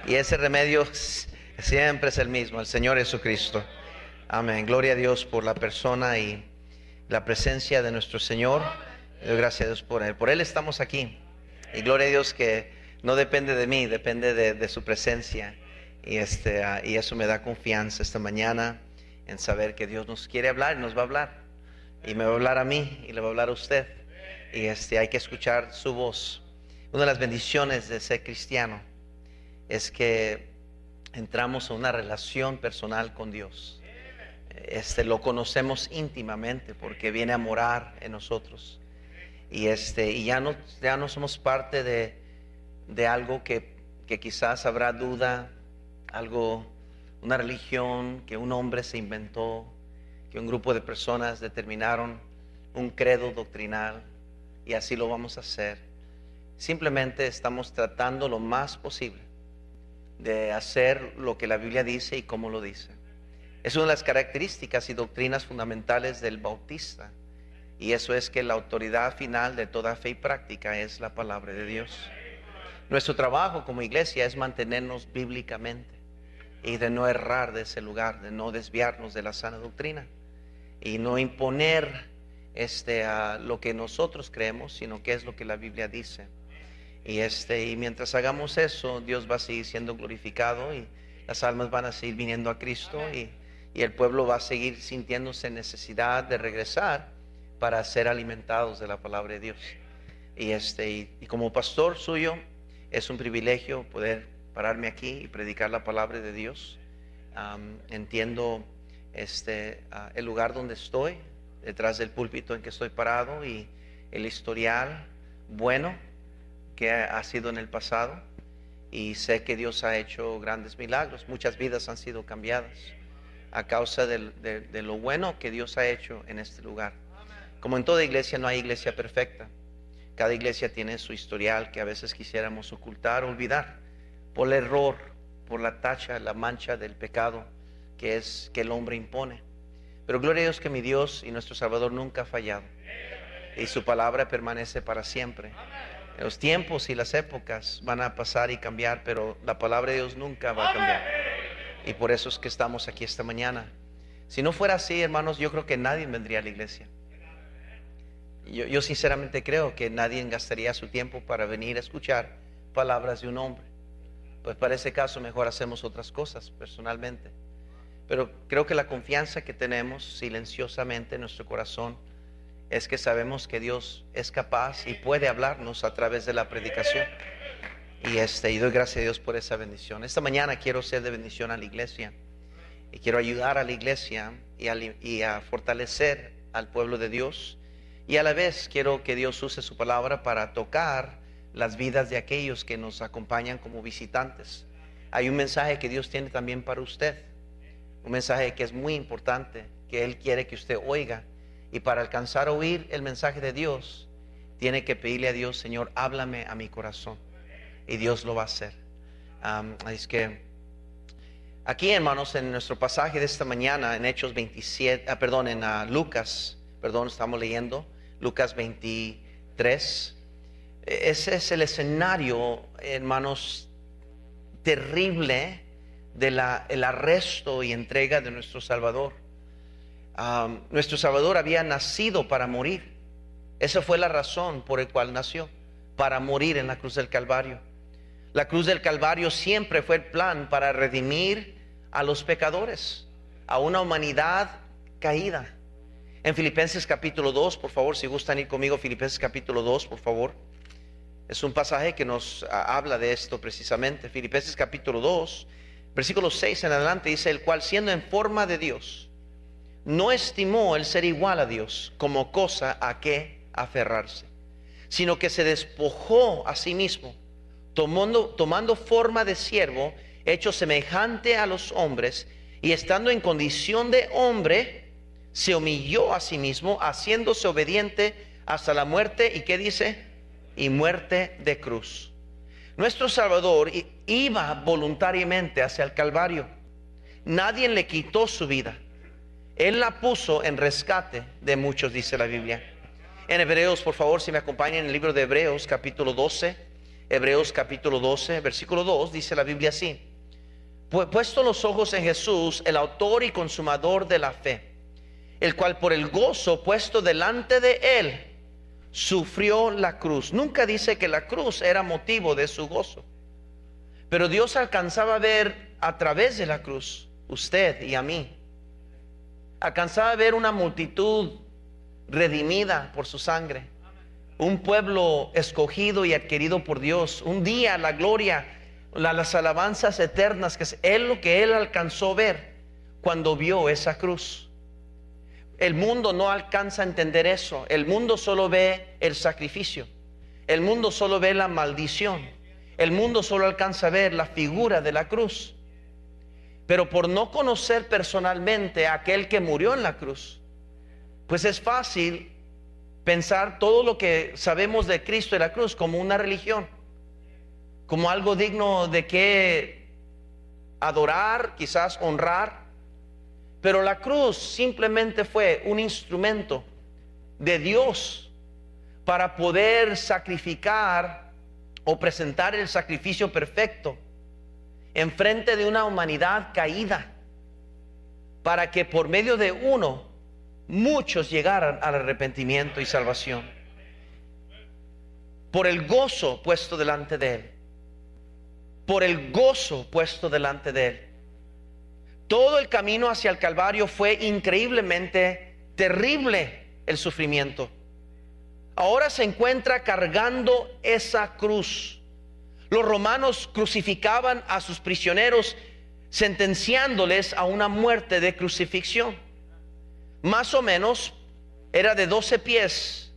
Y ese remedio siempre es el mismo, el Señor Jesucristo. Amén. Gloria a Dios por la persona y la presencia de nuestro Señor. Doy gracias a Dios por Él. Por Él estamos aquí. Y gloria a Dios que no depende de mí, depende de su presencia. Y eso me da confianza esta mañana en saber que Dios nos quiere hablar y nos va a hablar. Y me va a hablar a mí y le va a hablar a usted. Y hay que escuchar su voz. Una de las bendiciones de ser cristiano es que entramos en una relación personal con Dios. Lo conocemos íntimamente porque viene a morar en nosotros. Y ya no somos parte de algo que quizás habrá duda, una religión que un hombre se inventó, que un grupo de personas determinaron un credo doctrinal y así lo vamos a hacer. Simplemente estamos tratando lo más posible de hacer lo que la Biblia dice y cómo lo dice. Es una de las características y doctrinas fundamentales del bautista, y eso es que la autoridad final de toda fe y práctica es la palabra de Dios. Nuestro trabajo como iglesia es mantenernos bíblicamente y de no errar de ese lugar, de no desviarnos de la sana doctrina y no imponer a lo que nosotros creemos, sino que es lo que la Biblia dice. Y mientras hagamos eso, Dios va a seguir siendo glorificado y las almas van a seguir viniendo a Cristo y el pueblo va a seguir sintiéndose necesidad de regresar para ser alimentados de la palabra de Dios. Y como pastor suyo es un privilegio poder pararme aquí y predicar la palabra de Dios. Entiendo el lugar donde estoy, detrás del púlpito en que estoy parado, y el historial bueno que ha sido en el pasado, y sé que Dios ha hecho grandes milagros. Muchas vidas han sido cambiadas a causa de lo bueno que Dios ha hecho en este lugar. Como en toda iglesia, no hay iglesia perfecta. Cada iglesia tiene su historial que a veces quisiéramos ocultar, olvidar, por el error, por la tacha, la mancha del pecado que el hombre impone. Pero gloria a Dios que mi Dios y nuestro Salvador nunca ha fallado, y su palabra permanece para siempre. Los tiempos y las épocas van a pasar y cambiar, pero la palabra de Dios nunca va a cambiar. Y por eso es que estamos aquí esta mañana. Si no fuera así, hermanos, yo creo que nadie vendría a la iglesia. Yo sinceramente creo que nadie gastaría su tiempo para venir a escuchar palabras de un hombre. Pues para ese caso mejor hacemos otras cosas personalmente. Pero creo que la confianza que tenemos silenciosamente en nuestro corazón es que sabemos que Dios es capaz y puede hablarnos a través de la predicación. Y doy gracias a Dios por esa bendición. Esta mañana quiero ser de bendición a la iglesia. Y quiero ayudar a la iglesia y a fortalecer al pueblo de Dios. Y a la vez quiero que Dios use su palabra para tocar las vidas de aquellos que nos acompañan como visitantes. Hay un mensaje que Dios tiene también para usted. Un mensaje que es muy importante, que Él quiere que usted oiga. Y para alcanzar a oír el mensaje de Dios, tiene que pedirle a Dios: Señor, háblame a mi corazón. Y Dios lo va a hacer. Es que aquí, hermanos, en nuestro pasaje de esta mañana, en Hechos 27, en Lucas, estamos leyendo Lucas 23. Ese es el escenario, hermanos, terrible del arresto y entrega de nuestro Salvador. Nuestro Salvador había nacido para morir. Esa fue la razón por la cual nació, para morir en la cruz del Calvario. La cruz del Calvario siempre fue el plan para redimir a los pecadores, a una humanidad caída. En Filipenses capítulo 2, por favor, si gustan ir conmigo, Filipenses capítulo 2, por favor. Es un pasaje que nos habla de esto precisamente. Filipenses capítulo 2, versículo 6 en adelante, dice: el cual, siendo en forma de Dios, no estimó el ser igual a Dios como cosa a que aferrarse, sino que se despojó a sí mismo, tomando forma de siervo, hecho semejante a los hombres, y estando en condición de hombre, se humilló a sí mismo, haciéndose obediente hasta la muerte. ¿Y qué dice? Y muerte de cruz. Nuestro Salvador iba voluntariamente hacia el Calvario. Nadie le quitó su vida. Él la puso en rescate de muchos, dice la Biblia. En Hebreos, por favor, si me acompañan, en el libro de Hebreos capítulo 12. Hebreos capítulo 12, versículo 2, dice la Biblia así: puesto los ojos en Jesús, el autor y consumador de la fe, el cual por el gozo puesto delante de él sufrió la cruz. Nunca dice que la cruz era motivo de su gozo, pero Dios alcanzaba a ver a través de la cruz, usted y a mí. Alcanzaba a ver una multitud redimida por su sangre, un pueblo escogido y adquirido por Dios. Un día la gloria, las alabanzas eternas, que es lo que él alcanzó a ver cuando vio esa cruz. El mundo no alcanza a entender eso. El mundo solo ve el sacrificio. El mundo solo ve la maldición. El mundo solo alcanza a ver la figura de la cruz. Pero por no conocer personalmente a aquel que murió en la cruz, pues es fácil pensar todo lo que sabemos de Cristo y la cruz como una religión, como algo digno de que adorar, quizás honrar. Pero la cruz simplemente fue un instrumento de Dios para poder sacrificar o presentar el sacrificio perfecto en frente de una humanidad caída, para que por medio de uno muchos llegaran al arrepentimiento y salvación. Por el gozo puesto delante de él, por el gozo puesto delante de él. Todo el camino hacia el Calvario fue increíblemente terrible, el sufrimiento. Ahora se encuentra cargando esa cruz. Los romanos crucificaban a sus prisioneros, sentenciándoles a una muerte de crucifixión. Más o menos era de 12 pies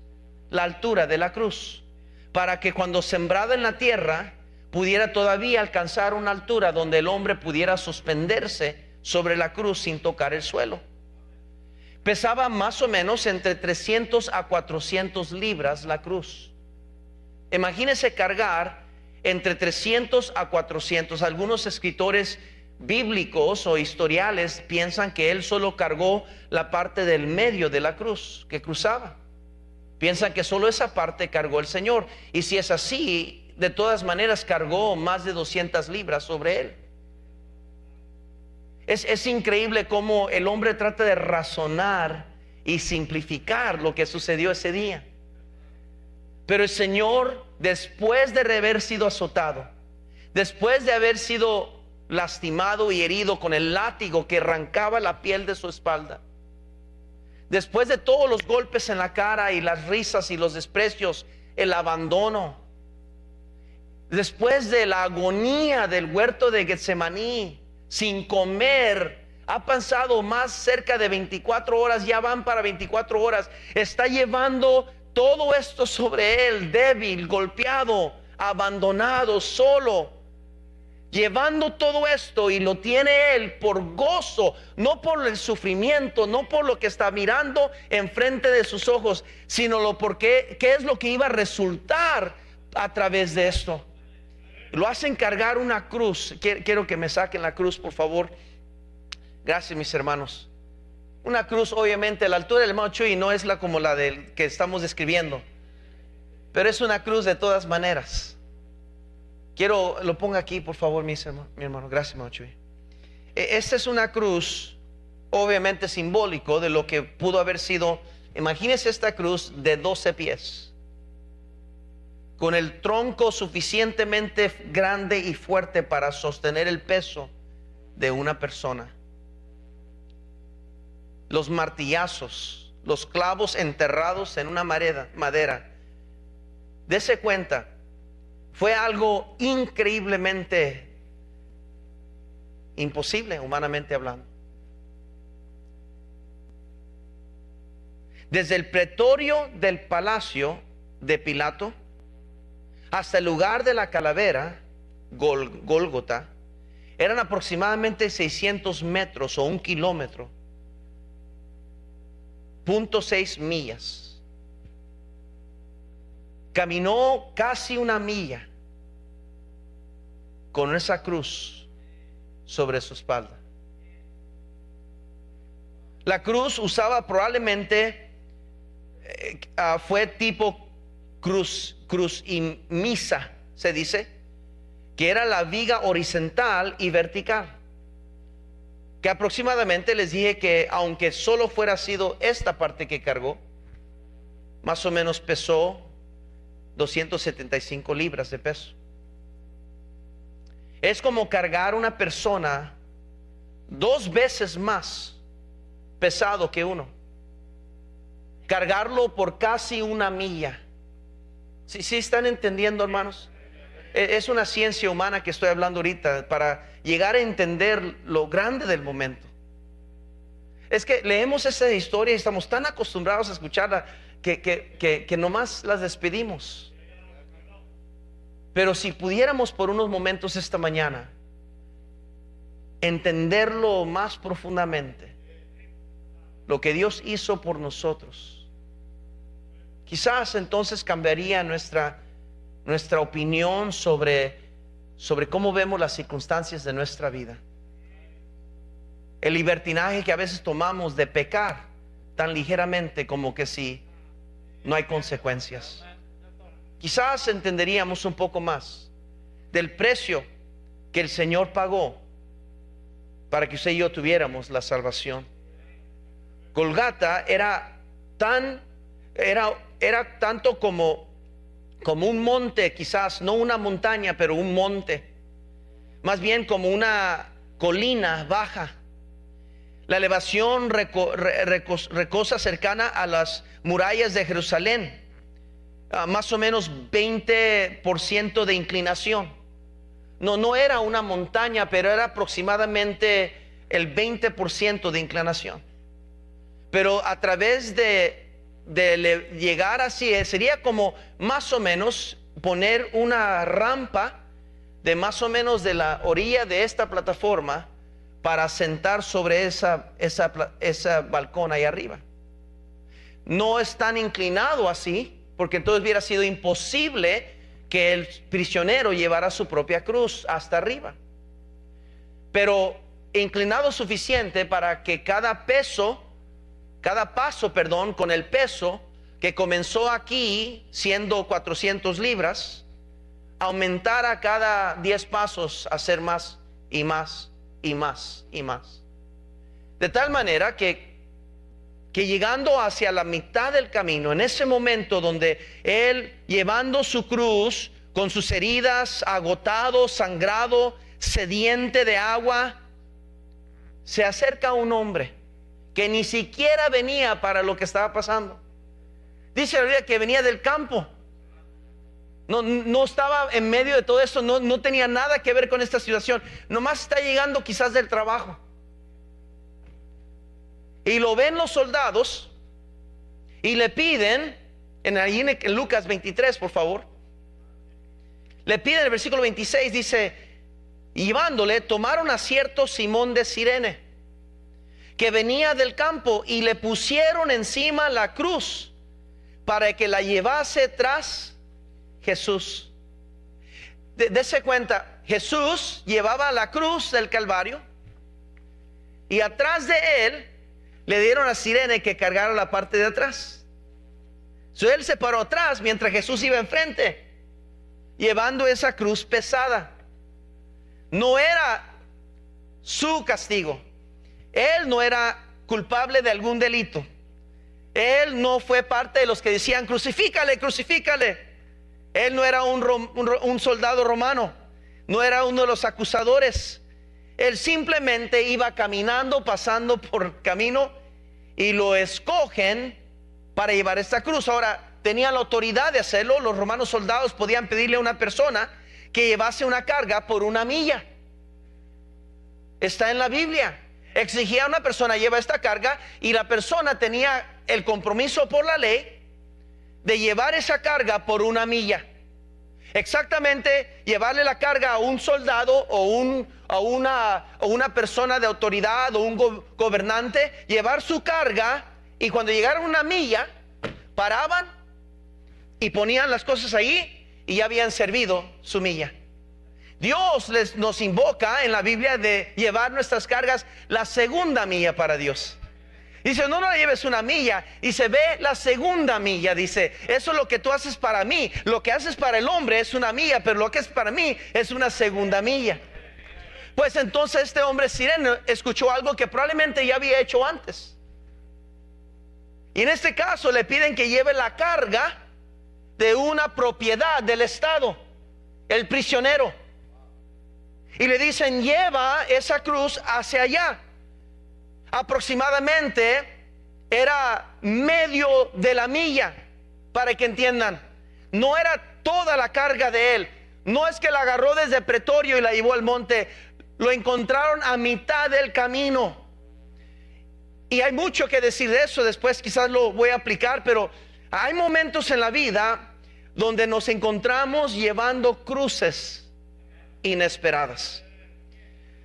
la altura de la cruz, para que cuando sembrada en la tierra pudiera todavía alcanzar una altura donde el hombre pudiera suspenderse sobre la cruz sin tocar el suelo. Pesaba más o menos entre 300 a 400 libras la cruz. Imagínese cargar entre 300 a 400. Algunos escritores bíblicos o historiales piensan que él solo cargó la parte del medio de la cruz que cruzaba. Piensan que solo esa parte cargó el Señor. Y si es así, de todas maneras cargó más de 200 libras sobre él. Es increíble cómo el hombre trata de razonar y simplificar lo que sucedió ese día. Pero el Señor, después de haber sido azotado, después de haber sido lastimado y herido con el látigo que arrancaba la piel de su espalda, después de todos los golpes en la cara y las risas y los desprecios, el abandono, después de la agonía del huerto de Getsemaní, sin comer, ha pasado más cerca de 24 horas, ya van para 24 horas, está llevando todo esto sobre él, débil, golpeado, abandonado, solo, llevando todo esto, y lo tiene él por gozo, no por el sufrimiento, no por lo que está mirando enfrente de sus ojos, sino qué es lo que iba a resultar a través de esto. Lo hacen cargar una cruz. Quiero que me saquen la cruz, por favor. Gracias, mis hermanos. Una cruz, obviamente, la altura del hermano Chuy no es como la del que estamos describiendo, pero es una cruz de todas maneras. Quiero, lo ponga aquí, por favor, mi hermano. Gracias, hermano Chuy. Esta es una cruz, obviamente simbólico de lo que pudo haber sido. Imagínese esta cruz de 12 pies, con el tronco suficientemente grande y fuerte para sostener el peso de una persona. Los martillazos, los clavos enterrados en una madera. Dese cuenta, fue algo increíblemente imposible, humanamente hablando. Desde el pretorio del palacio de Pilato hasta el lugar de la calavera, Gólgota, eran aproximadamente 600 metros o 1 kilómetro, 0.6 millas. Caminó casi 1 milla con esa cruz sobre su espalda. La cruz usaba probablemente fue tipo cruz y misa, se dice, que era la viga horizontal y vertical. Que aproximadamente les dije que aunque solo fuera sido esta parte que cargó, más o menos pesó 275 libras de peso. Es como cargar una persona 2 veces más pesado que uno. Cargarlo por casi 1 milla. ¿Sí están entendiendo, hermanos? Es una ciencia humana que estoy hablando ahorita para llegar a entender lo grande del momento. Es que leemos esa historia y estamos tan acostumbrados a escucharla que nomás las despedimos. Pero si pudiéramos por unos momentos esta mañana entenderlo más profundamente, lo que Dios hizo por nosotros, quizás entonces cambiaría nuestra opinión sobre cómo vemos las circunstancias de nuestra vida. El libertinaje que a veces tomamos de pecar tan ligeramente como que si no hay consecuencias. Quizás entenderíamos un poco más del precio que el Señor pagó para que usted y yo tuviéramos la salvación. Golgata era tanto como un monte, quizás no una montaña, pero un monte, más bien como una colina baja. La elevación recosa cercana a las murallas de Jerusalén, más o menos 20% de inclinación. No era una montaña, pero era aproximadamente el 20% de inclinación. Pero a través de llegar así, sería como más o menos poner una rampa de más o menos de la orilla de esta plataforma para sentar sobre esa balcón ahí arriba. No es tan inclinado así, porque entonces hubiera sido imposible que el prisionero llevara su propia cruz hasta arriba, pero inclinado suficiente para que cada paso, con el peso que comenzó aquí siendo 400 libras, aumentara cada 10 pasos a ser más y más y más y más. De tal manera que llegando hacia la mitad del camino, en ese momento donde él, llevando su cruz con sus heridas, agotado, sangrado, sediente de agua, se acerca a un hombre que ni siquiera venía para lo que estaba pasando. Dice la Biblia que venía del campo. No estaba en medio de todo esto, no tenía nada que ver con esta situación. Nomás está llegando quizás del trabajo. Y lo ven los soldados y le piden, en Lucas 23, por favor, le piden en el versículo 26, dice, llevándole, tomaron a cierto Simón de Cirene, que venía del campo, y le pusieron encima la cruz para que la llevase tras Jesús. Dese cuenta, Jesús llevaba la cruz del Calvario y atrás de él le dieron a Cirene que cargara la parte de atrás. Él se paró atrás mientras Jesús iba enfrente, llevando esa cruz pesada. No era su castigo. Él no era culpable de algún delito. Él no fue parte de los que decían crucifícale, crucifícale. Él no era un soldado romano. No era uno de los acusadores. Él simplemente iba caminando, pasando por camino, y lo escogen para llevar esta cruz. Ahora, tenía la autoridad de hacerlo. Los romanos soldados podían pedirle a una persona que llevase una carga por 1 milla. Está en la Biblia. Exigía a una persona, lleva esta carga, y la persona tenía el compromiso por la ley de llevar esa carga por 1 milla. Exactamente, llevarle la carga a un soldado o una persona de autoridad o un gobernante, llevar su carga, y cuando llegaron 1 milla, paraban y ponían las cosas ahí y ya habían servido su milla. Dios nos invoca en la Biblia de llevar nuestras cargas la 2ª milla para Dios. Dice, no la lleves una milla. Dice, ve la segunda milla. Dice, eso es lo que tú haces para mí. Lo que haces para el hombre es una milla, pero lo que es para mí es una segunda milla. Pues entonces este hombre sireno escuchó algo que probablemente ya había hecho antes. Y en este caso le piden que lleve la carga de una propiedad del Estado, el prisionero. Y le dicen, lleva esa cruz hacia allá. Aproximadamente era medio de la milla, para que entiendan. No era toda la carga de él. No es que la agarró desde Pretorio y la llevó al monte. Lo encontraron a mitad del camino. Y hay mucho que decir de eso. Después quizás lo voy a aplicar, pero hay momentos en la vida donde nos encontramos llevando cruces inesperadas,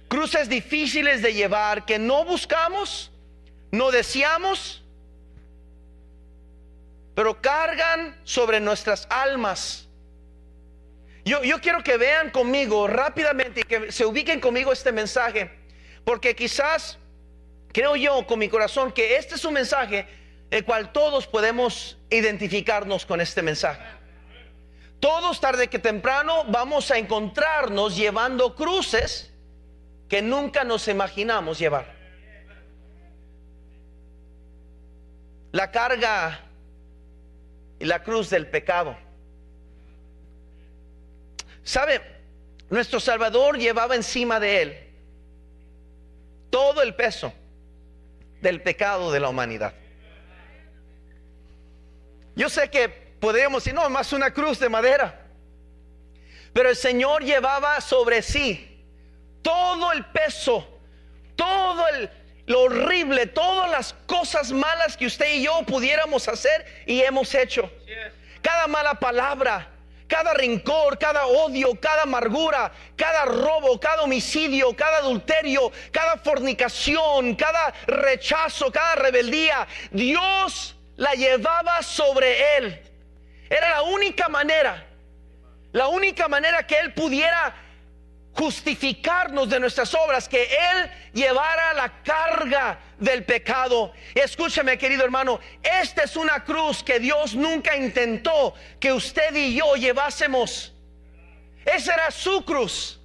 cruces difíciles de llevar, que no buscamos, no deseamos, pero cargan sobre nuestras almas. Yo quiero que vean conmigo rápidamente y que se ubiquen conmigo este mensaje, porque quizás creo yo con mi corazón que este es un mensaje el cual todos podemos identificarnos con este mensaje. Todos tarde que temprano vamos a encontrarnos llevando cruces que nunca nos imaginamos llevar. La carga y la cruz del pecado. ¿Sabe? Nuestro Salvador llevaba encima de él todo el peso del pecado de la humanidad. Yo sé que podríamos decir, no, más una cruz de madera, pero el Señor llevaba sobre sí todo el peso, todo lo horrible, todas las cosas malas que usted y yo pudiéramos hacer y hemos hecho. Cada mala palabra, cada rencor, cada odio, cada amargura, cada robo, cada homicidio, cada adulterio, cada fornicación, cada rechazo, cada rebeldía, Dios la llevaba sobre él. Era la única manera que él pudiera justificarnos de nuestras obras, que él llevara la carga del pecado. Escúcheme, querido hermano, esta es una cruz que Dios nunca intentó que usted y yo llevásemos. Esa era su cruz,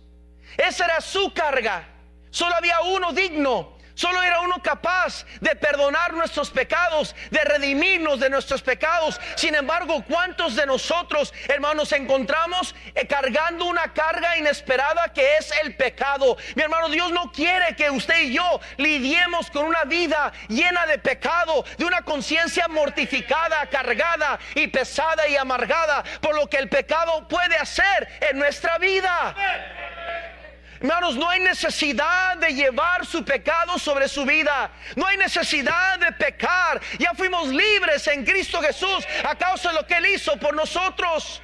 esa era su carga. Solo había uno digno. Solo era uno capaz de perdonar nuestros pecados, de redimirnos de nuestros pecados. Sin embargo, ¿cuántos de nosotros, hermanos, encontramos cargando una carga inesperada que es el pecado? Mi hermano, Dios no quiere que usted y yo lidiemos con una vida llena de pecado, de una conciencia mortificada, cargada y pesada y amargada por lo que el pecado puede hacer en nuestra vida. Hermanos, no hay necesidad de llevar su pecado sobre su vida. No hay necesidad de pecar. Ya fuimos libres en Cristo Jesús a causa de lo que Él hizo por nosotros.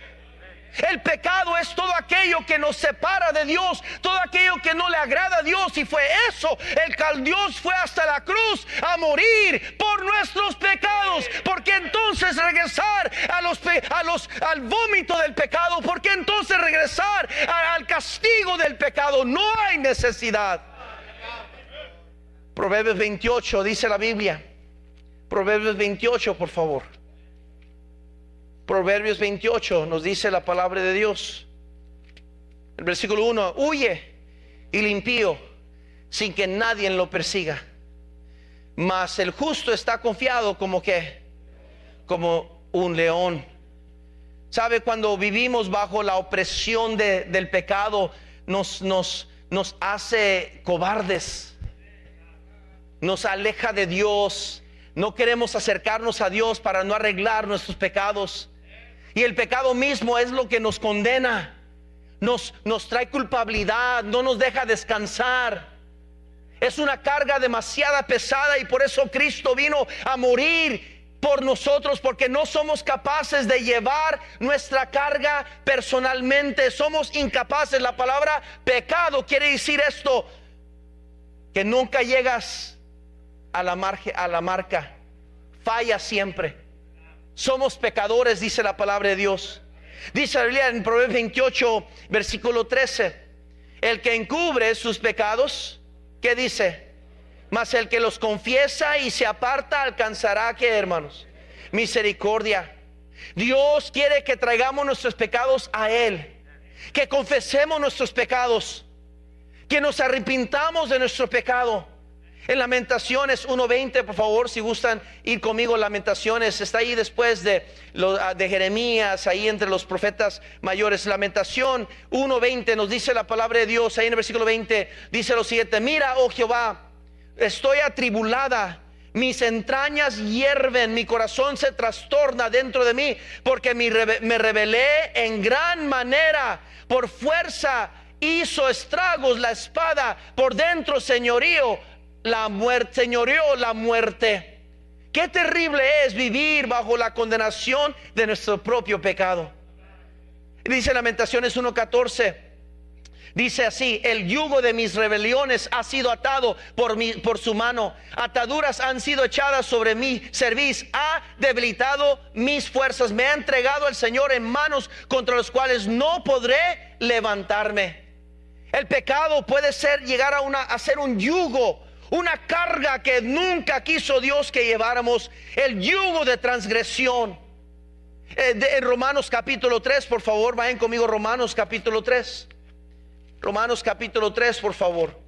El pecado es todo aquello que nos separa de Dios, todo aquello que no le agrada a Dios. Y fue eso el cual Dios fue hasta la cruz a morir por nuestros pecados. ¿Por qué entonces regresar al vómito del pecado? ¿Por qué entonces regresar al castigo del pecado? No hay necesidad. Proverbios 28 dice la Biblia. Proverbios 28, por favor. Proverbios 28 nos dice la palabra de Dios. El versículo 1: huye y limpio sin que nadie lo persiga, mas el justo está confiado como un león. ¿Sabe? Cuando vivimos bajo la opresión del pecado, nos hace cobardes, nos aleja de Dios. No queremos acercarnos a Dios para no arreglar nuestros pecados. Y el pecado mismo es lo que nos condena, nos trae culpabilidad, no nos deja descansar. Es una carga demasiado pesada, y por eso Cristo vino a morir por nosotros, porque no somos capaces de llevar nuestra carga personalmente. Somos incapaces. La palabra pecado quiere decir esto, que nunca llegas a la marca, falla siempre. Somos pecadores, dice la palabra de Dios. Dice la Biblia en Proverbios 28, versículo 13: el que encubre sus pecados, ¿qué dice? Mas el que los confiesa y se aparta alcanzará, ¿qué, hermanos? Misericordia. Dios quiere que traigamos nuestros pecados a Él, que confesemos nuestros pecados, que nos arrepintamos de nuestro pecado. En Lamentaciones 1:20, por favor, si gustan ir conmigo, Lamentaciones, está ahí después de Jeremías, ahí entre los profetas mayores. Lamentación 1:20 nos dice la palabra de Dios, ahí en el versículo 20, dice lo siguiente: mira, oh Jehová, estoy atribulada, mis entrañas hierven, mi corazón se trastorna dentro de mí, porque me rebelé en gran manera, por fuerza hizo estragos la espada, por dentro señorío la muerte. Qué terrible es vivir bajo la condenación de nuestro propio pecado. Dice Lamentaciones 1:14, dice así: el yugo de mis rebeliones ha sido atado por su mano, ataduras han sido echadas sobre mi cerviz, ha debilitado mis fuerzas, me ha entregado el Señor en manos contra los cuales no podré levantarme. El pecado puede llegar a ser un yugo, una carga que nunca quiso Dios que lleváramos, el yugo de transgresión. En Romanos capítulo 3, por favor, vayan conmigo, Romanos capítulo 3. Romanos capítulo 3, por favor.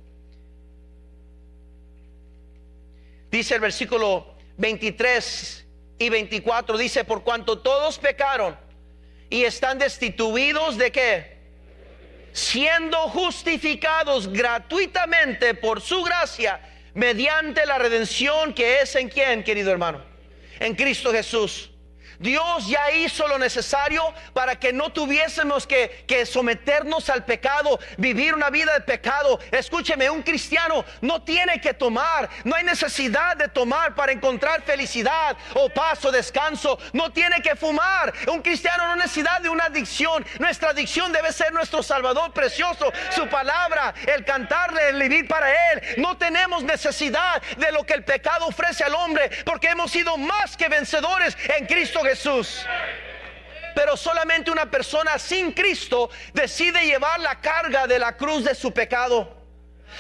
Dice el versículo 23 y 24, dice: por cuanto todos pecaron y están destituidos de ¿qué? Siendo justificados gratuitamente por su gracia, mediante la redención que es ¿en quién, querido hermano? En Cristo Jesús. Dios ya hizo lo necesario para que no tuviésemos que someternos al pecado, vivir una vida de pecado. Escúcheme, un cristiano no tiene que tomar, no hay necesidad de tomar para encontrar felicidad o paz o descanso. No tiene que fumar. Un cristiano no necesita de una adicción. Nuestra adicción debe ser nuestro Salvador precioso, su palabra, el cantarle, el vivir para Él. No tenemos necesidad de lo que el pecado ofrece al hombre, porque hemos sido más que vencedores en Cristo Jesús. Pero solamente una persona sin Cristo decide llevar la carga de la cruz de su pecado.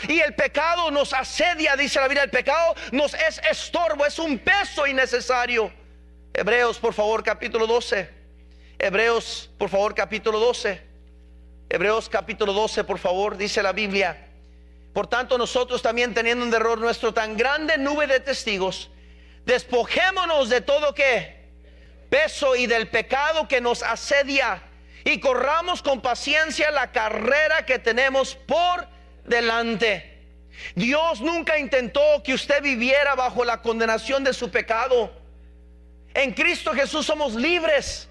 Y el pecado nos asedia, dice la Biblia. El pecado nos es estorbo, es un peso innecesario. Hebreos, por favor, capítulo 12. Hebreos, por favor, capítulo 12. Hebreos capítulo 12, por favor, dice la Biblia: por tanto, nosotros también, teniendo en derredor nuestro tan grande nube de testigos, despojémonos de todo ¿qué? Peso y del pecado que nos asedia, y corramos con paciencia la carrera que tenemos por delante. Dios nunca intentó que usted viviera bajo la condenación de su pecado. En Cristo Jesús somos libres.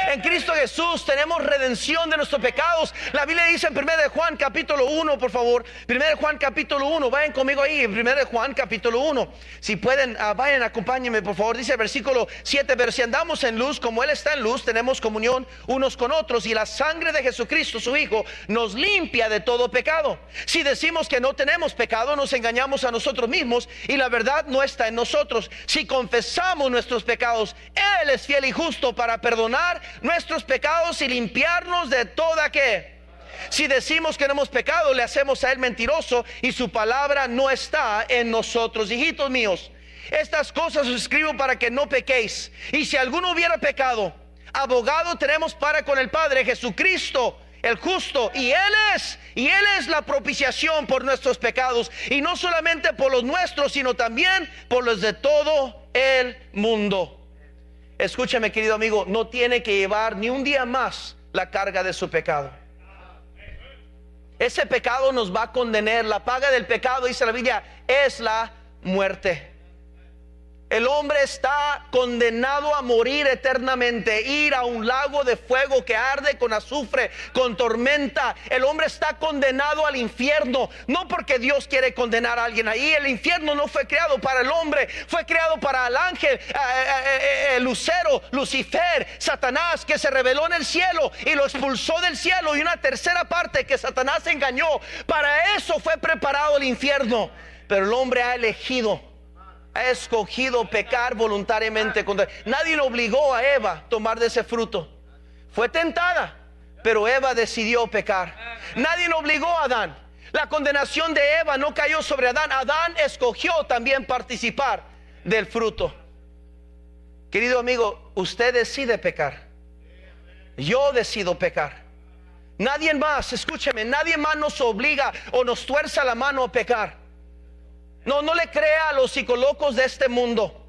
En Cristo Jesús tenemos redención de nuestros pecados. La Biblia dice en 1 de Juan capítulo 1, por favor, 1 de Juan capítulo 1, vayan conmigo ahí, en 1 de Juan capítulo 1, si pueden, vayan, acompáñenme por favor. Dice el versículo 7, pero si andamos en luz como Él está en luz, tenemos comunión unos con otros, y la sangre de Jesucristo su Hijo nos limpia de todo pecado. Si decimos que no tenemos pecado, nos engañamos a nosotros mismos, y la verdad no está en nosotros. Si confesamos nuestros pecados, Él es fiel y justo para perdonar nuestros pecados y limpiarnos de toda ¿qué? Si decimos que no hemos pecado, le hacemos a Él mentiroso, y su palabra no está en nosotros. Hijitos míos, estas cosas os escribo para que no pequéis. Y si alguno hubiera pecado, abogado tenemos para con el Padre, Jesucristo el justo, y Él es la propiciación por nuestros pecados, y no solamente por los nuestros, sino también por los de todo el mundo. Escúchame, querido amigo, no tiene que llevar ni un día más la carga de su pecado. Ese pecado nos va a condenar. La paga del pecado, dice la Biblia, es la muerte. El hombre está condenado a morir eternamente, ir a un lago de fuego que arde con azufre, con tormenta. El hombre está condenado al infierno, no porque Dios quiere condenar a alguien ahí. El infierno no fue creado para el hombre, fue creado para el ángel, Lucero, Lucifer, Satanás, que se rebeló en el cielo y lo expulsó del cielo, y una tercera parte que Satanás engañó. Para eso fue preparado el infierno. Pero el hombre ha escogido pecar voluntariamente contra. Nadie lo obligó a Eva a tomar de ese fruto. Fue tentada, pero Eva decidió pecar. Nadie lo obligó a Adán. La condenación de Eva no cayó sobre Adán. Adán escogió también participar del fruto. Querido amigo, usted decide pecar. Yo decido pecar. Nadie más, escúcheme, nadie más nos obliga o nos tuerza la mano a pecar. No le crea a los psicólogos de este mundo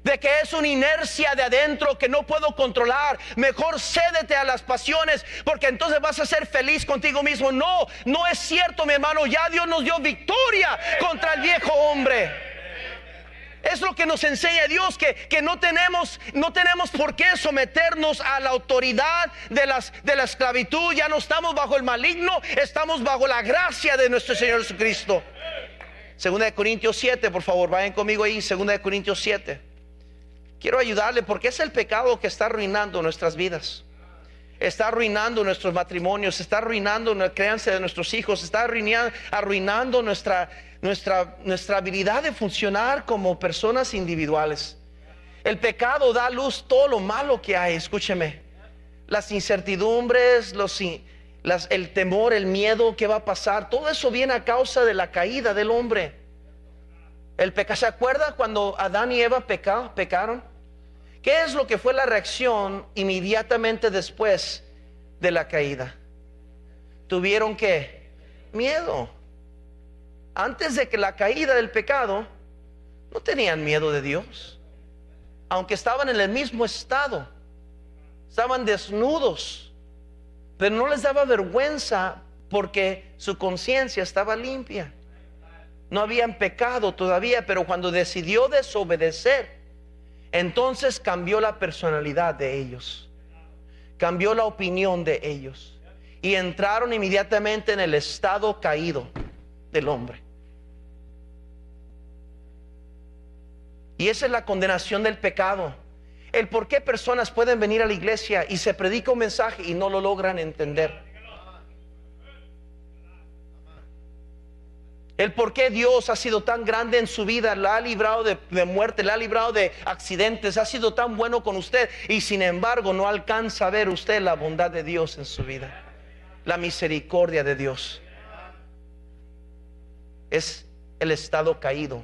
de que es una inercia de adentro que no puedo controlar. Mejor cédete a las pasiones, porque entonces vas a ser feliz contigo mismo. No es cierto, mi hermano. Ya Dios nos dio victoria contra el viejo hombre. Es lo que nos enseña Dios, que no tenemos por qué someternos a la autoridad de la esclavitud. Ya no estamos bajo el maligno, estamos bajo la gracia de nuestro Señor Jesucristo. 2 Corintios 7, por favor, vayan conmigo ahí. 2 Corintios 7. Quiero ayudarle, porque es el pecado que está arruinando nuestras vidas. Está arruinando nuestros matrimonios, está arruinando la crianza de nuestros hijos, está arruinando nuestra habilidad de funcionar como personas individuales. El pecado da a luz todo lo malo que hay. Escúcheme, las incertidumbres, el temor, el miedo que va a pasar, todo eso viene a causa de la caída del hombre. ¿Se acuerda cuando Adán y Eva pecaron? ¿Qué es lo que fue la reacción inmediatamente después de la caída? Tuvieron ¿qué? Miedo. Antes de que la caída del pecado, no tenían miedo de Dios. Aunque estaban en el mismo estado, estaban desnudos, pero no les daba vergüenza porque su conciencia estaba limpia. No habían pecado todavía, pero cuando decidió desobedecer, entonces cambió la personalidad de ellos, cambió la opinión de ellos, y entraron inmediatamente en el estado caído del hombre. Y esa es la condenación del pecado. El por qué personas pueden venir a la iglesia y se predica un mensaje y no lo logran entender. El por qué Dios ha sido tan grande en su vida, la ha librado de muerte, la ha librado de accidentes, ha sido tan bueno con usted, y sin embargo no alcanza a ver usted la bondad de Dios en su vida, la misericordia de Dios. Es el estado caído.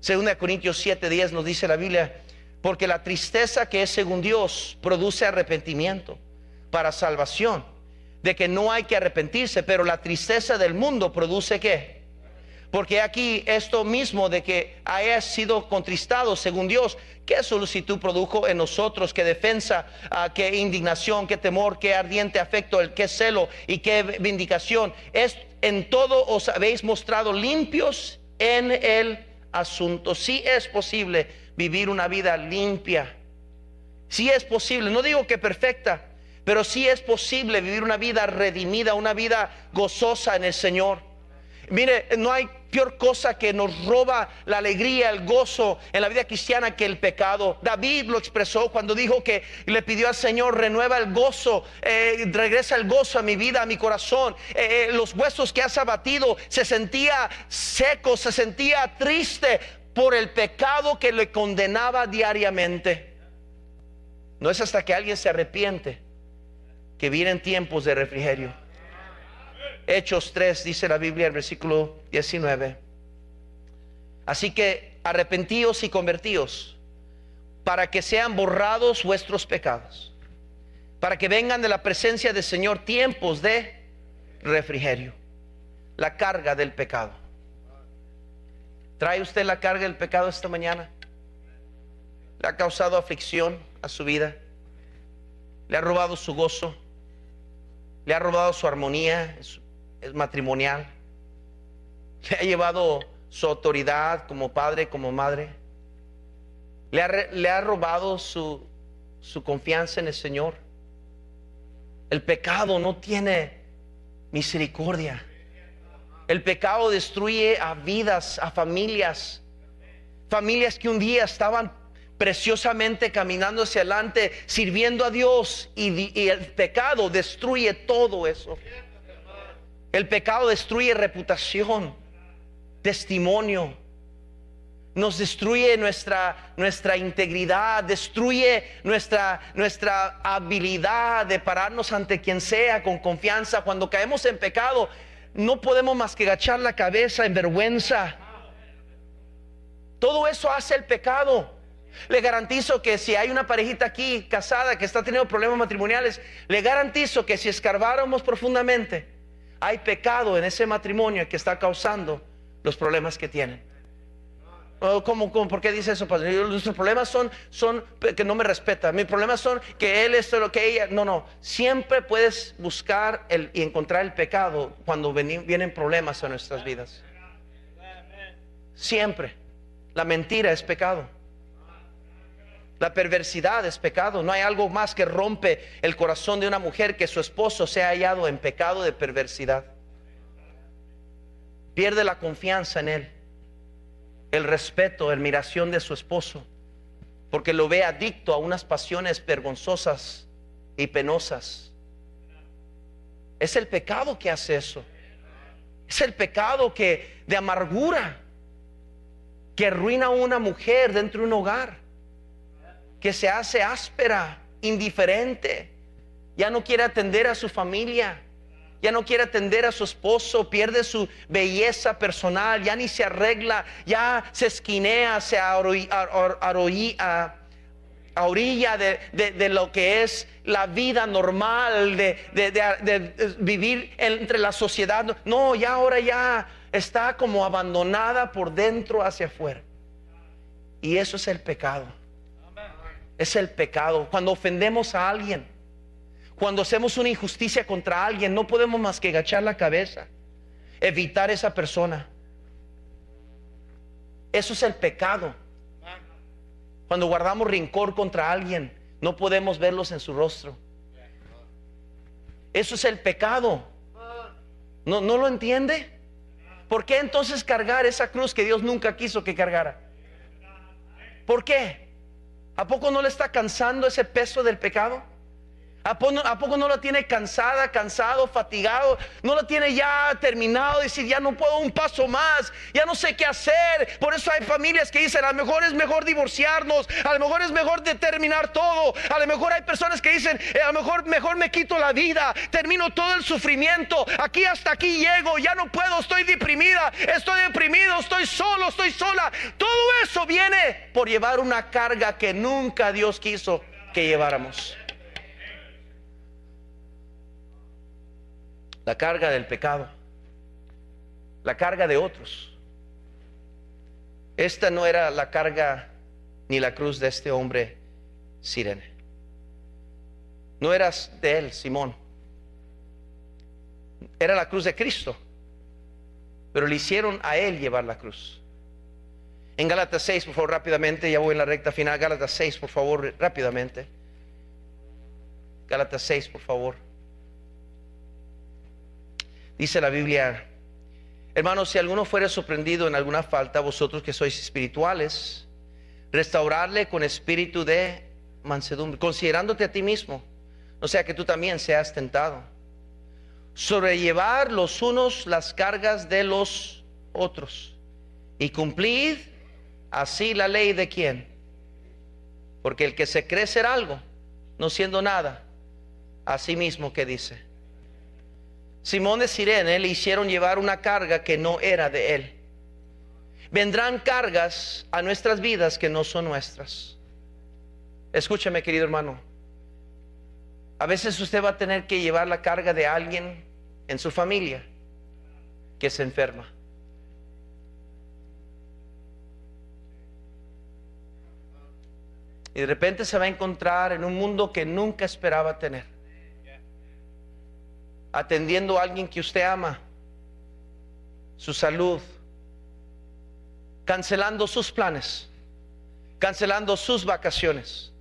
2 Corintios 7:10 nos dice la Biblia: porque la tristeza que es según Dios produce arrepentimiento para salvación, de que no hay que arrepentirse, pero la tristeza del mundo produce ¿qué? Porque aquí esto mismo de que haya sido contristado según Dios, ¿qué solicitud produjo en nosotros? ¿Qué defensa? ¿Qué indignación? ¿Qué temor? ¿Qué ardiente afecto? ¿Qué celo? ¿Y qué vindicación? En todo os habéis mostrado limpios en el asunto. Sí es posible vivir una vida limpia. Sí es posible, no digo que perfecta, pero sí es posible vivir una vida redimida, una vida gozosa en el Señor. Mire, no hay peor cosa que nos roba la alegría, el gozo en la vida cristiana que el pecado. David lo expresó cuando dijo que le pidió al Señor: renueva el gozo, regresa el gozo a mi vida, a mi corazón. Los huesos que has abatido. Se sentía seco, se sentía triste por el pecado que le condenaba diariamente. No es hasta que alguien se arrepiente que vienen tiempos de refrigerio. Hechos 3 dice la Biblia, el versículo 19: así que arrepentíos y convertíos, para que sean borrados vuestros pecados, para que vengan de la presencia del Señor tiempos de refrigerio. La carga del pecado. ¿Trae usted la carga del pecado esta mañana? ¿Le ha causado aflicción a su vida? ¿Le ha robado su gozo? ¿Le ha robado su armonía es matrimonial? ¿Le ha llevado su autoridad como padre, como madre? ¿Le ha robado su confianza en el Señor? El pecado no tiene misericordia. El pecado destruye a vidas, a familias que un día estaban preciosamente caminando hacia adelante, sirviendo a Dios, y el pecado destruye todo eso. El pecado destruye reputación, testimonio, nos destruye nuestra integridad, destruye nuestra habilidad de pararnos ante quien sea con confianza. Cuando caemos en pecado, no podemos más que agachar la cabeza en vergüenza. Todo eso hace el pecado. Le garantizo que si hay una parejita aquí casada que está teniendo problemas matrimoniales, le garantizo que si escarbáramos profundamente, hay pecado en ese matrimonio que está causando los problemas que tienen. ¿Cómo? ¿Por qué dice eso, padre? Nuestros problemas son que no me respeta. Mis problemas son que él es lo que ella. No. Siempre puedes buscar y encontrar el pecado cuando vienen problemas en nuestras vidas. Siempre. La mentira es pecado. La perversidad es pecado. No hay algo más que rompe el corazón de una mujer que su esposo sea hallado en pecado de perversidad. Pierde la confianza en él, el respeto, admiración de su esposo, porque lo ve adicto a unas pasiones vergonzosas y penosas. Es el pecado que hace eso. Es el pecado de amargura que arruina a una mujer dentro de un hogar, que se hace áspera, indiferente, ya no quiere atender a su familia, ya no quiere atender a su esposo, pierde su belleza personal, ya ni se arregla, ya se esquinea, se orilla de lo que es la vida normal, de vivir entre la sociedad. No, ya ahora ya está como abandonada por dentro hacia afuera. Y eso es el pecado. Es el pecado. Cuando ofendemos a alguien, cuando hacemos una injusticia contra alguien, no podemos más que agachar la cabeza, evitar esa persona. Eso es el pecado. Cuando guardamos rencor contra alguien, no podemos verlos en su rostro. Eso es el pecado. ¿No lo entiende? ¿Por qué entonces cargar esa cruz que Dios nunca quiso que cargara? ¿Por qué? ¿A poco no le está cansando ese peso del pecado? ¿A poco no la tiene cansada, cansado, fatigado? ¿No la tiene ya terminado? Decir, ya no puedo un paso más, ya no sé qué hacer. Por eso hay familias que dicen, a lo mejor es mejor divorciarnos, a lo mejor es mejor terminar todo. A lo mejor hay personas que dicen, a lo mejor me quito la vida, termino todo el sufrimiento, aquí hasta aquí llego, ya no puedo, estoy deprimida, estoy deprimido, estoy solo, estoy sola. Todo eso viene por llevar una carga que nunca Dios quiso que lleváramos. La carga del pecado, la carga de otros. Esta no era la carga ni la cruz de este hombre Cirene. No era de él, Simón. Era la cruz de Cristo, pero le hicieron a él llevar la cruz. En Gálatas 6, por favor, rápidamente, ya voy en la recta final. Gálatas 6, por favor, rápidamente. Gálatas 6, por favor. Dice la Biblia, hermanos, si alguno fuere sorprendido en alguna falta, vosotros que sois espirituales, restaurarle con espíritu de mansedumbre, considerándote a ti mismo, no sea que tú también seas tentado. Sobrellevar los unos las cargas de los otros y cumplid así la ley de quién. Porque el que se cree ser algo, no siendo nada, a sí mismo que dice. Simón de Cirene le hicieron llevar una carga que no era de él. Vendrán cargas a nuestras vidas que no son nuestras. Escúchame, querido hermano. A veces usted va a tener que llevar la carga de alguien en su familia que se enferma. Y de repente se va a encontrar en un mundo que nunca esperaba tener, atendiendo a alguien que usted ama, su salud, cancelando sus planes, cancelando sus vacaciones,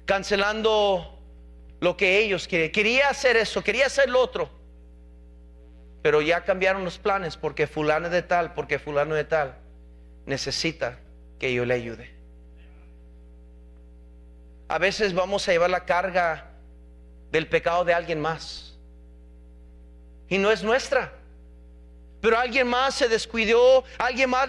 cancelando lo que ellos querían. Quería hacer eso, quería hacer lo otro, pero ya cambiaron los planes porque fulano de tal, porque fulano de tal necesita que yo le ayude. A veces vamos a llevar la carga del pecado de alguien más y no es nuestra, pero alguien más se descuidó, alguien más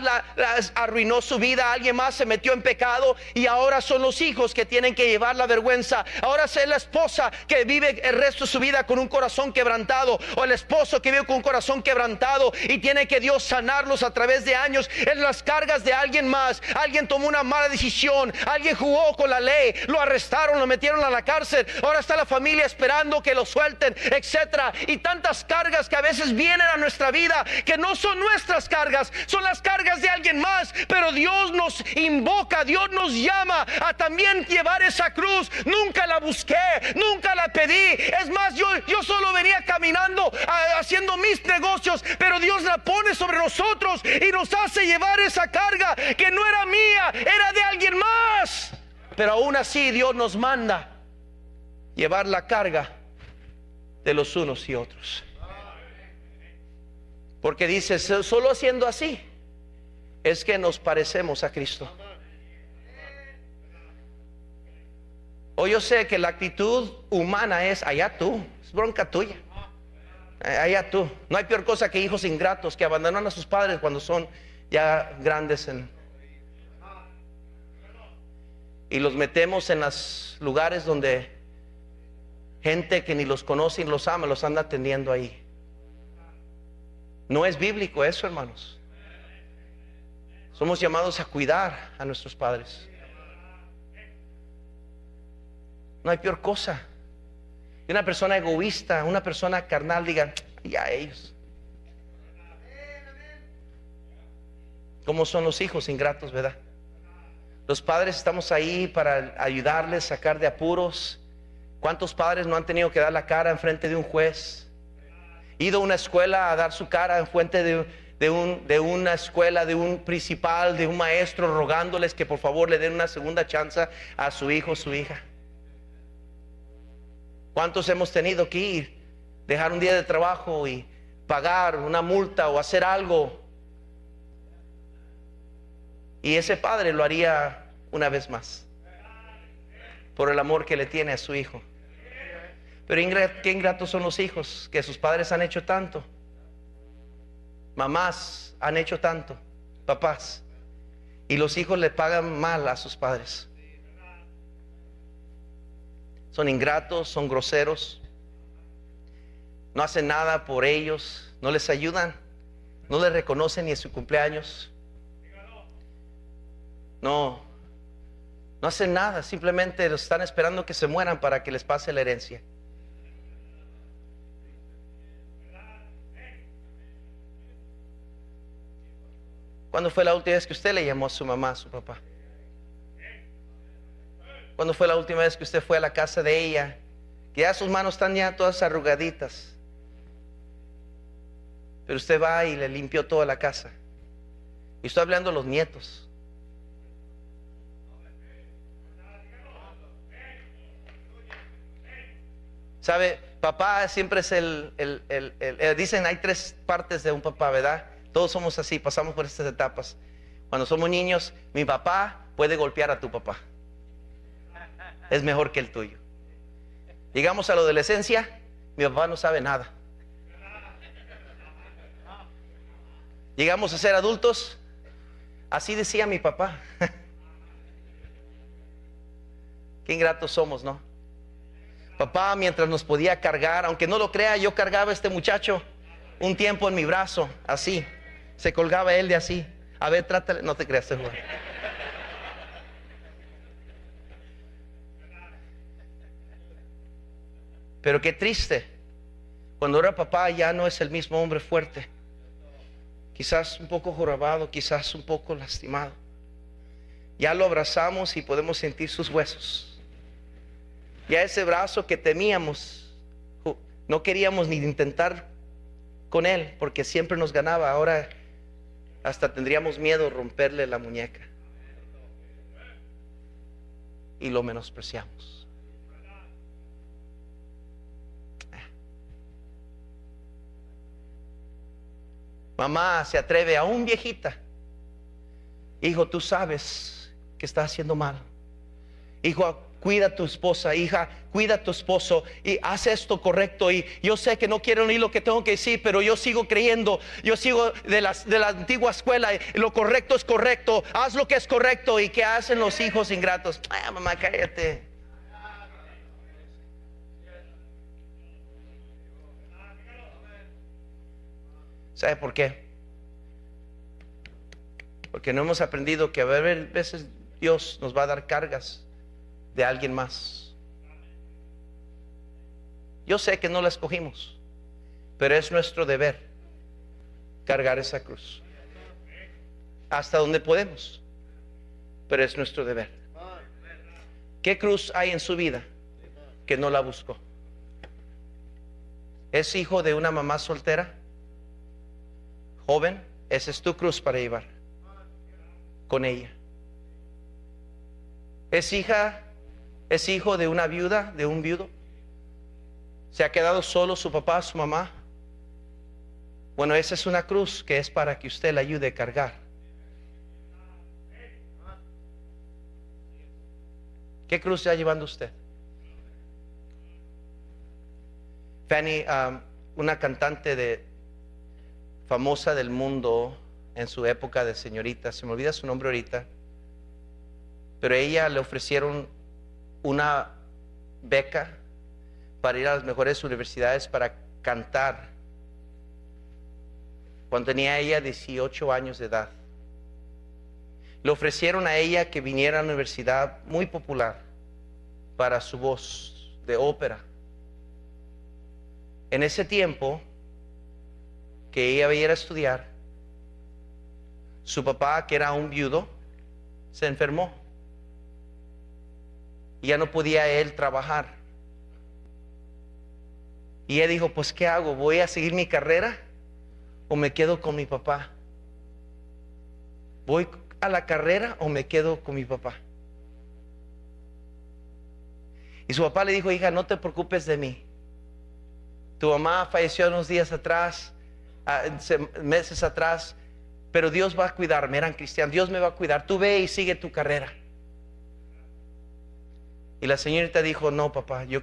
arruinó su vida, alguien más se metió en pecado, y ahora son los hijos que tienen que llevar la vergüenza. Ahora es la esposa que vive el resto de su vida con un corazón quebrantado, o el esposo que vive con un corazón quebrantado y tiene que Dios sanarlos a través de años. En las cargas de alguien más. Alguien tomó una mala decisión, alguien jugó con la ley, lo arrestaron, lo metieron a la cárcel, ahora está la familia esperando que lo suelten, etcétera. Y tantas cargas que a veces vienen a nuestra vida que no son nuestras cargas, son las cargas de alguien más, pero Dios nos invoca, Dios nos llama a también llevar esa cruz. Nunca la busqué, nunca la pedí, es más, yo solo venía caminando, haciendo mis negocios, pero Dios la pone sobre nosotros y nos hace llevar esa carga que no era mía, era de alguien más. Pero aún así Dios nos manda llevar la carga de los unos y otros, porque dice, solo haciendo así es que nos parecemos a Cristo. O yo sé que la actitud humana es allá tú, es bronca tuya, allá tú. No hay peor cosa que hijos ingratos que abandonan a sus padres cuando son ya grandes y los metemos en los lugares donde gente que ni los conoce ni los ama los anda atendiendo ahí. No es bíblico eso, hermanos. Somos llamados a cuidar a nuestros padres. No hay peor cosa que una persona egoísta, una persona carnal diga, ya ellos. ¿Cómo son los hijos ingratos, verdad? Los padres estamos ahí para ayudarles, sacar de apuros. ¿Cuántos padres no han tenido que dar la cara en frente de un juez? Ido a una escuela a dar su cara en frente de una escuela, de un principal, de un maestro, rogándoles que por favor le den una segunda chance a su hijo o su hija. ¿Cuántos hemos tenido que ir, dejar un día de trabajo y pagar una multa o hacer algo? Y ese padre lo haría una vez más por el amor que le tiene a su hijo. Pero qué ingratos son los hijos, que sus padres han hecho tanto, mamás han hecho tanto, papás, y los hijos le pagan mal a sus padres. Son ingratos, son groseros, no hacen nada por ellos, no les ayudan, no les reconocen ni en su cumpleaños. No hacen nada, simplemente los están esperando que se mueran para que les pase la herencia. ¿Cuándo fue la última vez que usted le llamó a su mamá, a su papá? ¿Cuándo fue la última vez que usted fue a la casa de ella? Que ya sus manos están ya todas arrugaditas, pero usted va y le limpió toda la casa. Y estoy hablando de los nietos. ¿Sabe? Papá siempre es dicen hay tres partes de un papá, ¿verdad? Todos somos así, pasamos por estas etapas. Cuando somos niños, mi papá puede golpear a tu papá. Es mejor que el tuyo. Llegamos a la adolescencia, mi papá no sabe nada. Llegamos a ser adultos, así decía mi papá. Qué ingratos somos, ¿no? Papá, mientras nos podía cargar, aunque no lo crea, yo cargaba a este muchacho un tiempo en mi brazo, así. Se colgaba él de así. A ver, trátale, no te creas, Juan. Pero qué triste, cuando era papá ya no es el mismo hombre fuerte. Quizás un poco jorobado, quizás un poco lastimado. Ya lo abrazamos y podemos sentir sus huesos. Ya ese brazo que temíamos, no queríamos ni intentar con él porque siempre nos ganaba. Ahora hasta tendríamos miedo de romperle la muñeca y lo menospreciamos. Mamá se atreve, aún viejita: hijo, tú sabes que estás haciendo mal. Hijo, cuida a tu esposa, hija, cuida a tu esposo y haz esto correcto. Y yo sé que no quiero oír lo que tengo que decir, pero yo sigo creyendo, yo sigo de la antigua escuela. Lo correcto es correcto, haz lo que es correcto. ¿Y qué hacen los hijos ingratos? Ay, mamá, cállate. ¿Sabe por qué? Porque no hemos aprendido que a veces Dios nos va a dar cargas de alguien más. Yo sé que no la escogimos, pero es nuestro deber cargar esa cruz hasta donde podemos, pero es nuestro deber. ¿Qué cruz hay en su vida que no la buscó? ¿Es hijo de una mamá soltera? Joven, esa es tu cruz para llevar con ella. ¿Es hijo de una viuda, de un viudo? ¿Se ha quedado solo su papá, su mamá? Bueno, esa es una cruz que es para que usted la ayude a cargar. ¿Qué cruz está llevando usted? Fanny, una cantante famosa del mundo en su época de señorita, se me olvida su nombre ahorita, pero a ella le ofrecieron una beca para ir a las mejores universidades para cantar cuando tenía ella 18 años de edad. Le ofrecieron a ella que viniera a una universidad muy popular para su voz de ópera. En ese tiempo que ella iba a estudiar, su papá, que era un viudo, se enfermó y ya no podía él trabajar. Y ella dijo, pues ¿qué hago? ¿Voy a seguir mi carrera o me quedo con mi papá? ¿Voy a la carrera o me quedo con mi papá? Y su papá le dijo, hija, no te preocupes de mí. Tu mamá falleció unos días atrás, meses atrás, pero Dios va a cuidarme. Eran cristianos, Dios me va a cuidar. Tú ve y sigue tu carrera. Y la señorita dijo, no papá, yo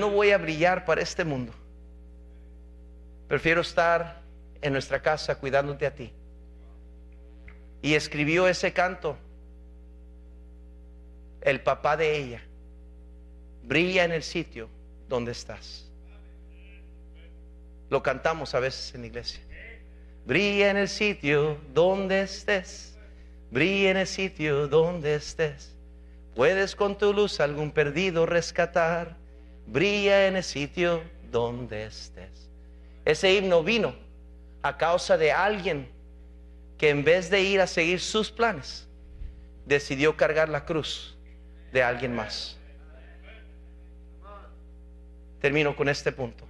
no voy a brillar para este mundo. Prefiero estar en nuestra casa cuidándote a ti. Y escribió ese canto. El papá de ella: brilla en el sitio donde estás. Lo cantamos a veces en la iglesia. Brilla en el sitio donde estés. Brilla en el sitio donde estés. Puedes con tu luz algún perdido rescatar. Brilla en el sitio donde estés. Ese himno vino a causa de alguien que en vez de ir a seguir sus planes, decidió cargar la cruz de alguien más. Termino con este punto.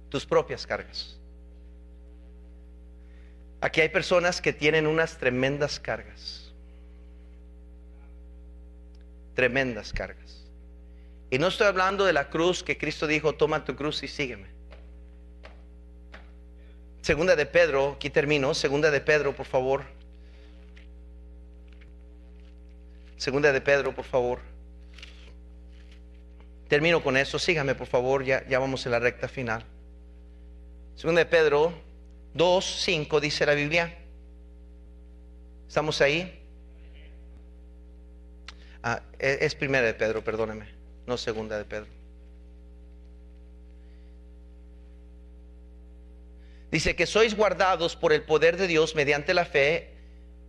Tus propias cargas. Aquí hay personas que tienen unas tremendas cargas. Tremendas cargas. Y no estoy hablando de la cruz que Cristo dijo, toma tu cruz y sígueme. Segunda de Pedro, aquí termino. Segunda de Pedro, por favor. Segunda de Pedro, por favor. Termino con eso. Sígame, por favor. Ya vamos en la recta final. Segunda de Pedro 2:5 dice la Biblia. ¿Estamos ahí? Es primera de Pedro, perdóneme, no segunda de Pedro. Dice que sois guardados por el poder de Dios mediante la fe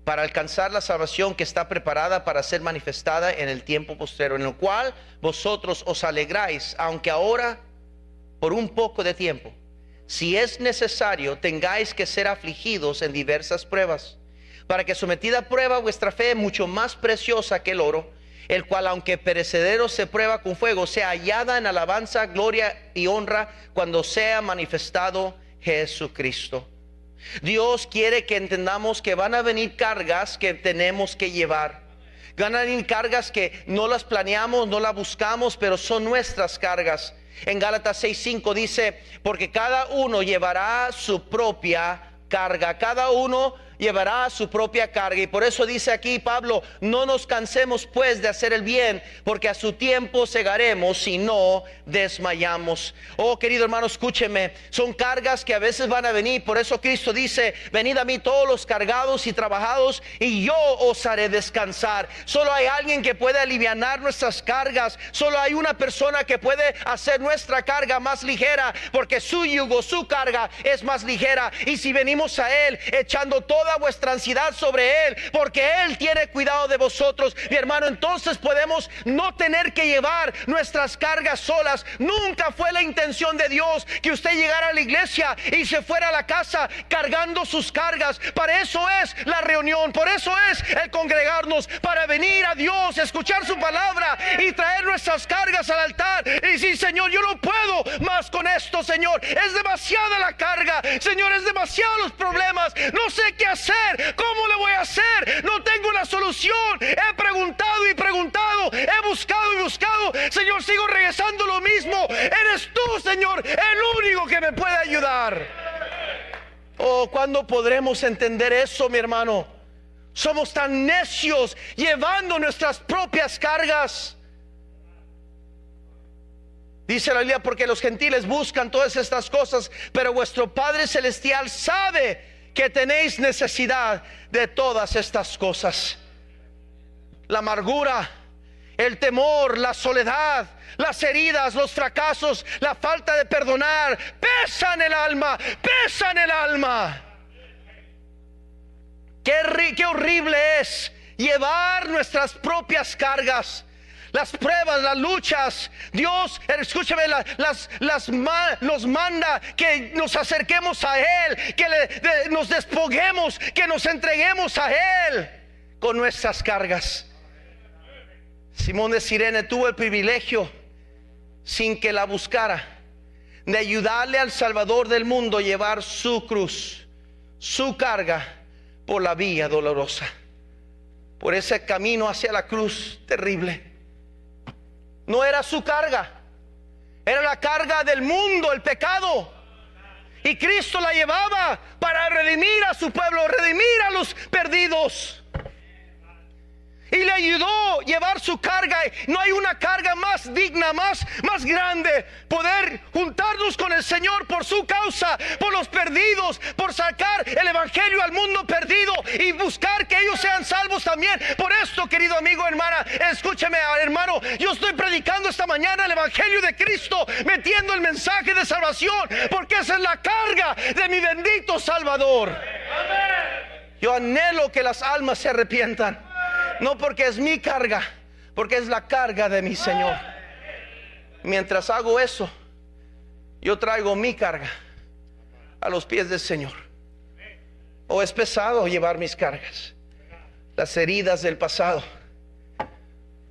para alcanzar la salvación que está preparada para ser manifestada en el tiempo postrero, en lo cual vosotros os alegráis, aunque ahora por un poco de tiempo, si es necesario, tengáis que ser afligidos en diversas pruebas, para que sometida a prueba vuestra fe, mucho más preciosa que el oro, el cual aunque perecedero se prueba con fuego, sea hallada en alabanza, gloria y honra cuando sea manifestado Jesucristo. Dios quiere que entendamos que van a venir cargas que tenemos que llevar. Van a venir cargas que no las planeamos, no las buscamos, pero son nuestras cargas. En Gálatas 6:5 dice, porque cada uno llevará su propia carga. Cada uno llevará su propia carga. Y por eso dice aquí Pablo: no nos cansemos pues de hacer el bien, porque a su tiempo segaremos si no desmayamos. Oh, querido hermano, escúcheme, son cargas que a veces van a venir. Por eso Cristo dice: venid a mí todos los cargados y trabajados, y yo os haré descansar. Solo hay alguien que puede alivianar nuestras cargas. Solo hay una persona que puede hacer nuestra carga más ligera, porque su yugo, su carga es más ligera. Y si venimos a Él echando toda vuestra ansiedad sobre Él, porque Él tiene cuidado de vosotros, mi hermano, entonces podemos no tener que llevar nuestras cargas solas. Nunca fue la intención de Dios que usted llegara a la iglesia y se fuera a la casa cargando sus cargas. Para eso es la reunión, por eso es el congregarnos, para venir a Dios, escuchar su palabra y traer nuestras cargas al altar y decir: Señor, yo no puedo más con esto, Señor, es demasiada la carga, Señor, es demasiado los problemas, no sé qué hacer, cómo le voy a hacer, no tengo una solución, he preguntado y preguntado, he buscado y buscado, Señor, sigo regresando lo mismo. Eres tú, Señor, el único que me puede ayudar. Oh, ¿cuándo podremos entender eso, mi hermano? Somos tan necios llevando nuestras propias cargas. Dice la Biblia: porque los gentiles buscan todas estas cosas, pero vuestro Padre Celestial sabe que tenéis necesidad de todas estas cosas. La amargura, el temor, la soledad, las heridas, los fracasos, la falta de perdonar, pesan el alma, pesan el alma. Qué horrible es llevar nuestras propias cargas. Las pruebas, las luchas, Dios, escúchame, nos manda que nos acerquemos a Él, que nos despoguemos, que nos entreguemos a Él con nuestras cargas. Simón de Cirene tuvo el privilegio, sin que la buscara, de ayudarle al Salvador del mundo a llevar su cruz, su carga, por la vía dolorosa, por ese camino hacia la cruz terrible. No era su carga, era la carga del mundo, el pecado. Y Cristo la llevaba para redimir a su pueblo, redimir a los perdidos. Y le ayudó a llevar su carga. No hay una carga más digna, más grande. Poder juntarnos con el Señor por su causa, por los perdidos, por sacar el evangelio al mundo perdido y buscar que ellos sean salvos también. Por esto, querido amigo, hermana, escúchame, hermano, yo estoy predicando esta mañana el evangelio de Cristo, metiendo el mensaje de salvación, porque esa es la carga de mi bendito Salvador. Yo anhelo que las almas se arrepientan. No porque es mi carga, porque es la carga de mi Señor. Mientras hago eso, yo traigo mi carga a los pies del Señor. Oh, es pesado llevar mis cargas, las heridas del pasado,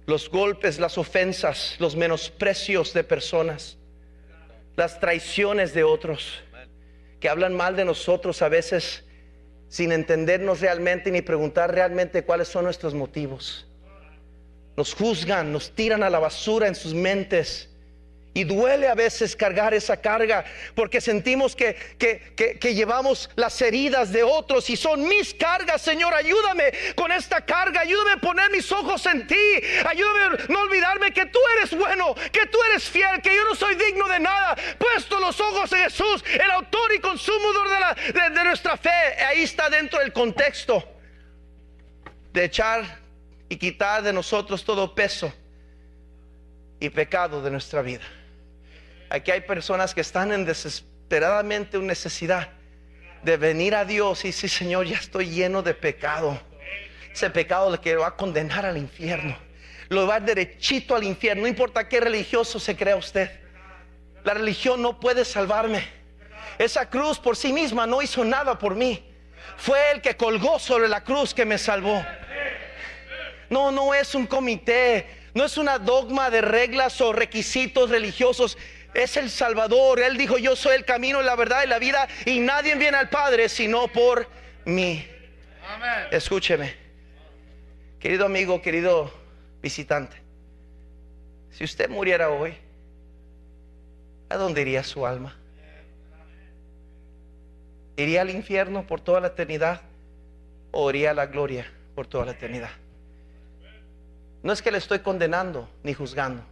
los golpes, las ofensas, los menosprecios de personas, las traiciones de otros que hablan mal de nosotros a veces, sin entendernos realmente ni preguntar realmente cuáles son nuestros motivos. Nos juzgan, nos tiran a la basura en sus mentes. Y duele a veces cargar esa carga, porque sentimos que llevamos las heridas de otros y son mis cargas. Señor, ayúdame con esta carga, ayúdame a poner mis ojos en ti, ayúdame a no olvidarme que tú eres bueno, que tú eres fiel, que yo no soy digno de nada. Puesto los ojos en Jesús, el autor y consumidor de nuestra fe. Ahí está dentro del contexto de echar y quitar de nosotros todo peso y pecado de nuestra vida. Aquí hay personas que están en desesperadamente una necesidad de venir a Dios y decir: Señor, ya estoy lleno de pecado. Ese pecado que lo va a condenar al infierno, lo va a ir derechito al infierno. No importa qué religioso se crea usted, la religión no puede salvarme. Esa cruz por sí misma no hizo nada por mí. Fue el que colgó sobre la cruz que me salvó. No es un comité, no es una dogma de reglas o requisitos religiosos. Es el Salvador. Él dijo: yo soy el camino, la verdad y la vida, y nadie viene al Padre sino por mí. Amén. Escúcheme, querido amigo, querido visitante, si usted muriera hoy, ¿a dónde iría su alma? ¿Iría al infierno por toda la eternidad? o iría a la gloria por toda la eternidad. No es que le estoy condenando ni juzgando.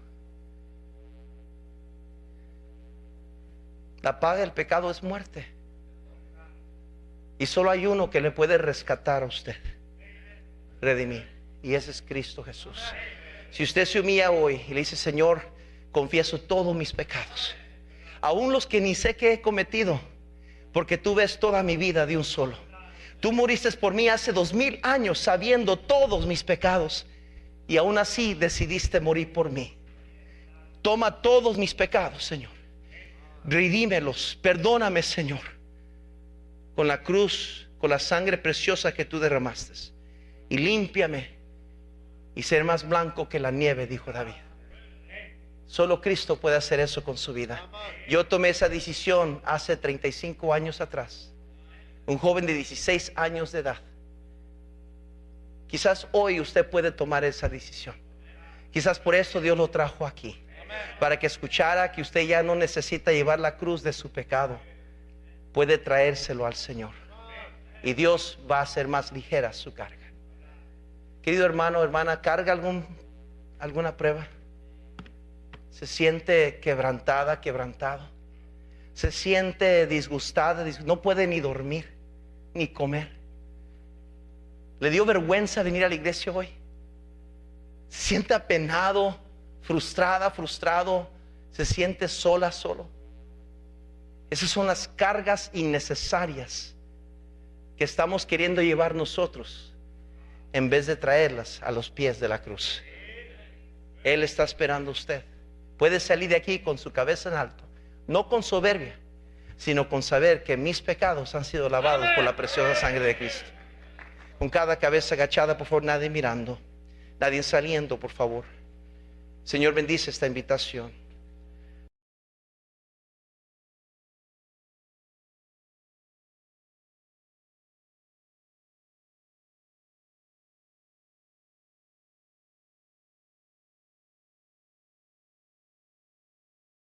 La paga del pecado es muerte. Y solo hay uno que le puede rescatar a usted, redimir, y ese es Cristo Jesús. Si usted se humilla hoy y le dice: Señor, confieso todos mis pecados, aún los que ni sé que he cometido, porque tú ves toda mi vida de un solo. Tú moriste por mí hace 2000 años sabiendo todos mis pecados, y aún así decidiste morir por mí. Toma todos mis pecados, Señor, redímelos, perdóname, Señor, con la cruz, con la sangre preciosa que tú derramaste, y límpiame y ser más blanco que la nieve, dijo David. Solo Cristo puede hacer eso con su vida. Yo tomé esa decisión hace 35 años atrás, un joven de 16 años de edad. Quizás hoy usted puede tomar esa decisión. Quizás por eso Dios lo trajo aquí, para que escuchara que usted ya no necesita llevar la cruz de su pecado, puede traérselo al Señor, y Dios va a hacer más ligera su carga. Querido hermano, hermana, ¿carga alguna prueba? ¿Se siente quebrantada, quebrantado? ¿Se siente disgustada? No puede ni dormir, ni comer. ¿Le dio vergüenza venir a la iglesia hoy? ¿Se siente apenado, frustrada, frustrado? ¿Se siente sola, solo? Esas son las cargas innecesarias que estamos queriendo llevar nosotros, en vez de traerlas a los pies de la cruz. Él está esperando a usted. Puede salir de aquí con su cabeza en alto, no con soberbia, sino con saber que mis pecados han sido lavados por la preciosa sangre de Cristo. Con cada cabeza agachada, por favor, nadie mirando, nadie saliendo, por favor. Señor, bendice esta invitación.